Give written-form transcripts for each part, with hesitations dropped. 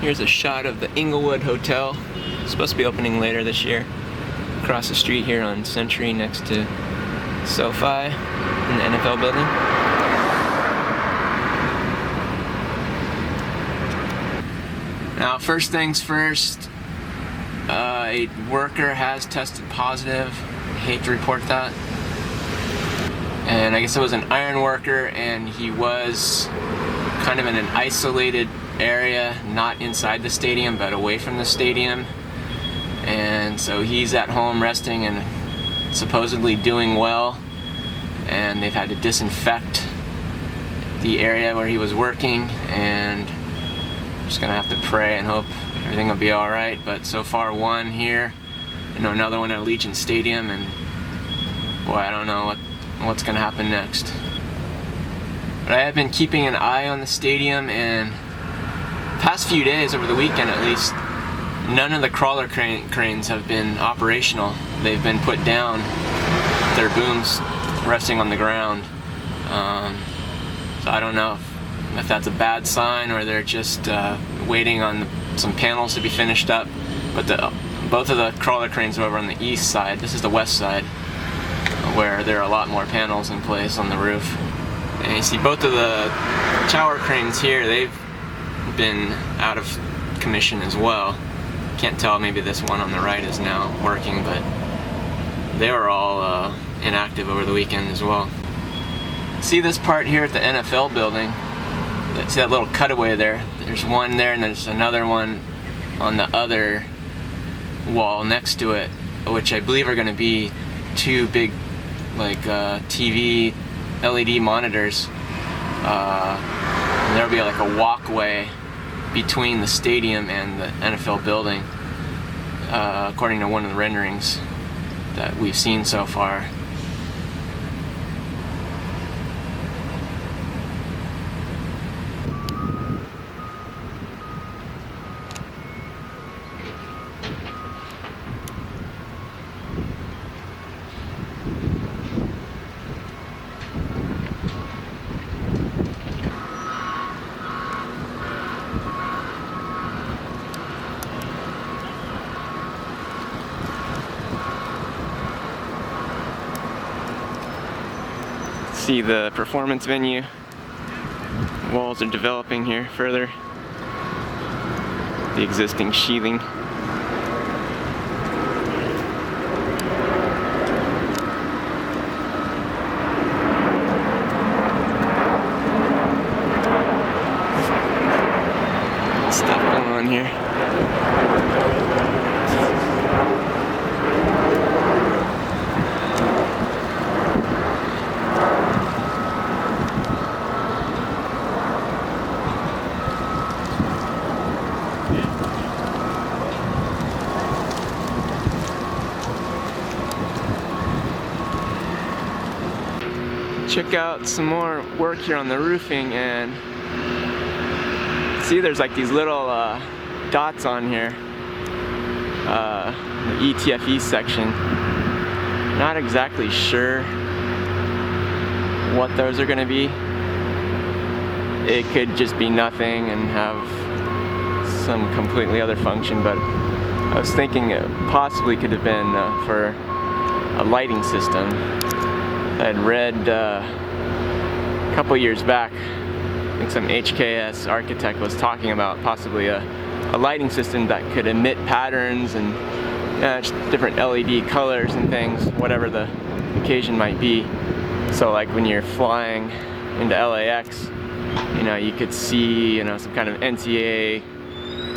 Here's a shot of the Inglewood Hotel. It's supposed to be opening later this year. Across the street here on Century next to SoFi in the NFL building. Now, first things first, a worker has tested positive. I hate to report that. And I guess it was an iron worker, and he was kind of in an isolated area, not inside the stadium, but away from the stadium. And so he's at home resting and supposedly doing well. And they've had to disinfect the area where he was working, and just gonna have to pray and hope everything will be all right. But so far, one here, another one at Allegiant Stadium, and boy, I don't know what's gonna happen next. But I have been keeping an eye on the stadium, and past few days, over the weekend at least, none of the crawler cranes have been operational. They've been put down, their booms resting on the ground. So I don't know if that's a bad sign, or they're just waiting on some panels to be finished up. But both of the crawler cranes are over on the east side. This is the west side, where there are a lot more panels in place on the roof. And you see both of the tower cranes here, they've been out of commission as well. Can't tell, maybe this one on the right is now working, but they were all inactive over the weekend as well. See this part here at the NFL building? See that little cutaway there? There's one there, and there's another one on the other wall next to it, which I believe are going to be two big, TV LED monitors. And there'll be like a walkway between the stadium and the NFL building, according to one of the renderings that we've seen so far. See the performance venue. Walls are developing here further. The existing sheathing. Stuff going on here. Check out some more work here on the roofing, and see there's like these little dots on here, the ETFE section. Not exactly sure what those are going to be. It could just be nothing and have some completely other function, but I was thinking it possibly could have been for a lighting system. I had read a couple years back, I think some HKS architect was talking about possibly a lighting system that could emit patterns and just different LED colors and things, whatever the occasion might be. So like when you're flying into LAX, you could see, some kind of NCAA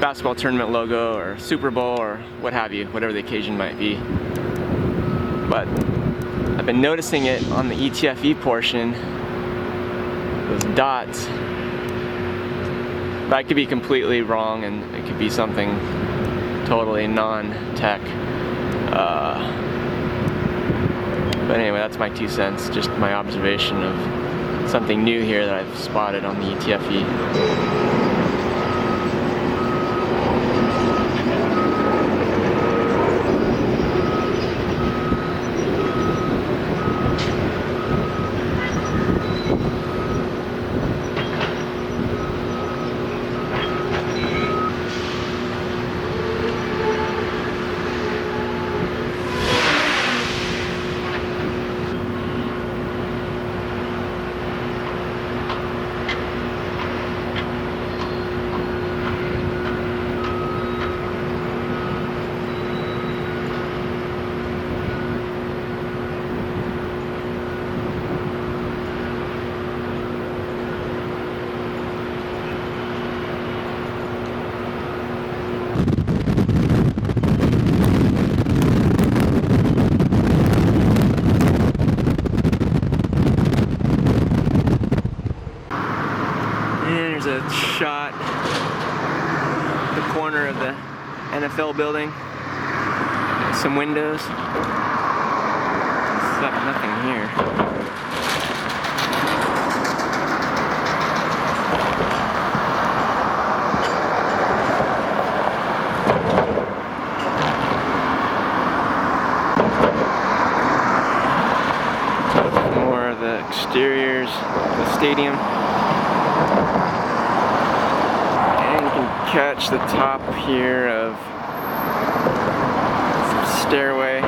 basketball tournament logo or Super Bowl or what have you, whatever the occasion might be. But I've been noticing it on the ETFE portion, those dots. But I could be completely wrong, and it could be something totally non-tech. But anyway, that's my 2 cents, just my observation of something new here that I've spotted on the ETFE. shot the corner of the NFL building. Some windows. Nothing here. More of the exteriors of the stadium. And you can catch the top here of some stairway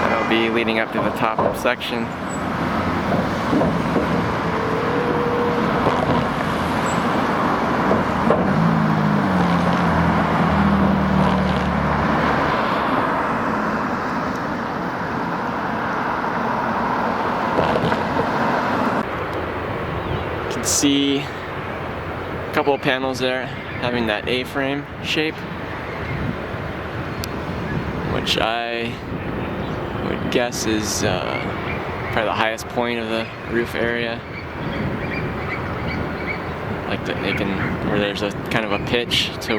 that'll be leading up to the top section. See a couple of panels there having that A-frame shape, which I would guess is probably the highest point of the roof area. Like that they can, where there's a kind of a pitch to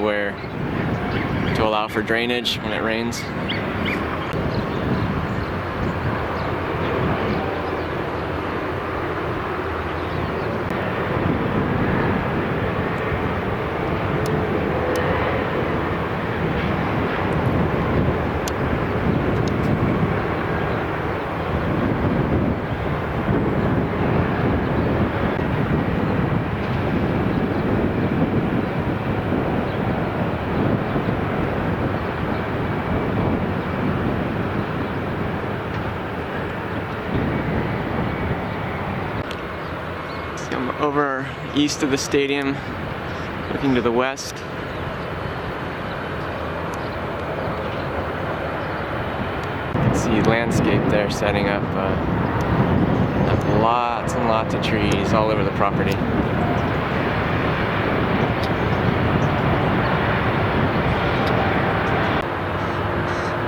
allow for drainage when it rains. I'm over east of the stadium, looking to the west. You can see landscape there setting up lots and lots of trees all over the property.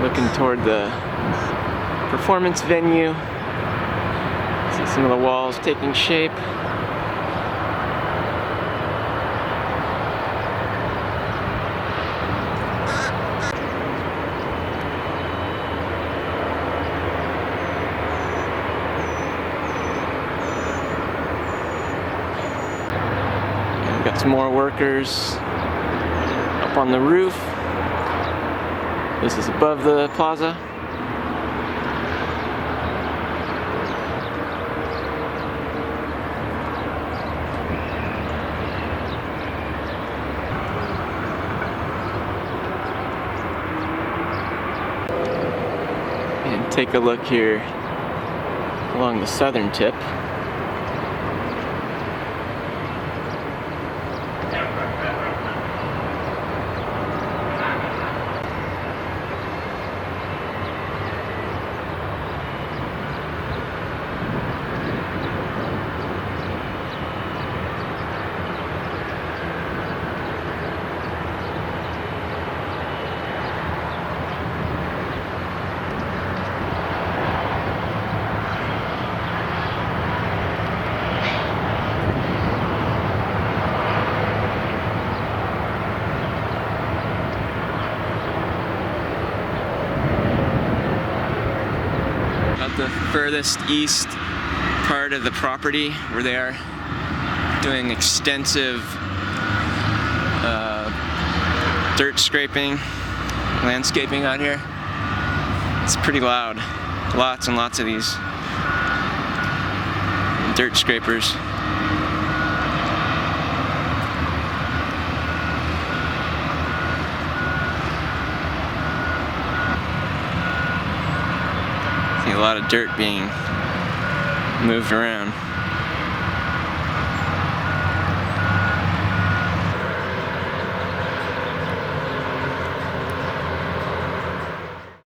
Looking toward the performance venue. See some of the walls taking shape. Got some more workers up on the roof. This is above the plaza. And take a look here along the southern tip. The furthest east part of the property where they are doing extensive dirt scraping, landscaping out here. It's pretty loud. Lots and lots of these dirt scrapers. A lot of dirt being moved around.